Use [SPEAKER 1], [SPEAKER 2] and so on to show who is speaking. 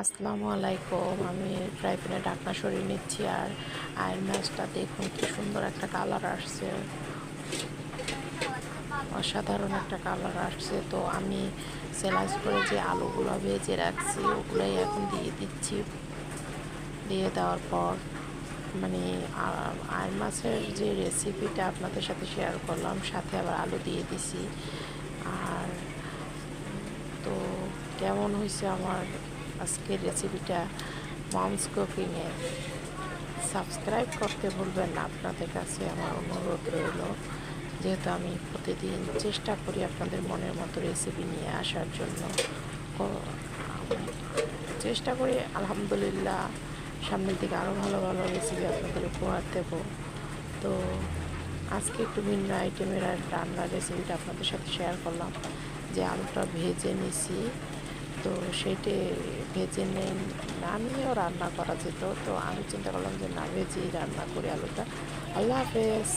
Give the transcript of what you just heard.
[SPEAKER 1] আসসালামু আলাইকুম। আমি ফ্রাই প্যানে ঢাকনা সরিয়ে নিচ্ছি। আর আয়ের মাছটা দেখুন কি সুন্দর একটা কালার আসছে, অসাধারণ একটা কালার আসছে। তো আমি স্লাইস করে যে আলুগুলো ভেজে রাখছি ওগুলোই এখন দিয়ে দিচ্ছি। দিয়ে দেওয়ার পর মানে আয়ের মাছের যে রেসিপিটা আপনাদের সাথে শেয়ার করলাম, সাথে আবার আলু দিয়ে দিছি। আর তো কেমন হয়েছে আমার আজকের রেসিপিটা মমস কুকিংয়ে, সাবস্ক্রাইব করতে ভুলবেন না। আপনাদের কাছে আমার অনুরোধ রইল, যেহেতু আমি প্রতিদিন চেষ্টা করি আপনাদের মনের মতো রেসিপি নিয়ে আসার জন্য। আমি চেষ্টা করি আলহামদুলিল্লাহ সামনের দিকে আরও ভালো ভালো রেসিপি আপনাদের উপহার দেব। তো আজকে একটু ভিন্ন আইটেমের আর রান্নার রেসিপিটা আপনাদের সাথে শেয়ার করলাম। যে আলুটা ভেজে নিছি, তো সেইটে ভেজে না নিয়েও রান্না করা যেত, তো আমি চিন্তা করলাম যে না ভেজেই রান্না করি আলুটা। আল্লাহ হাফেজ।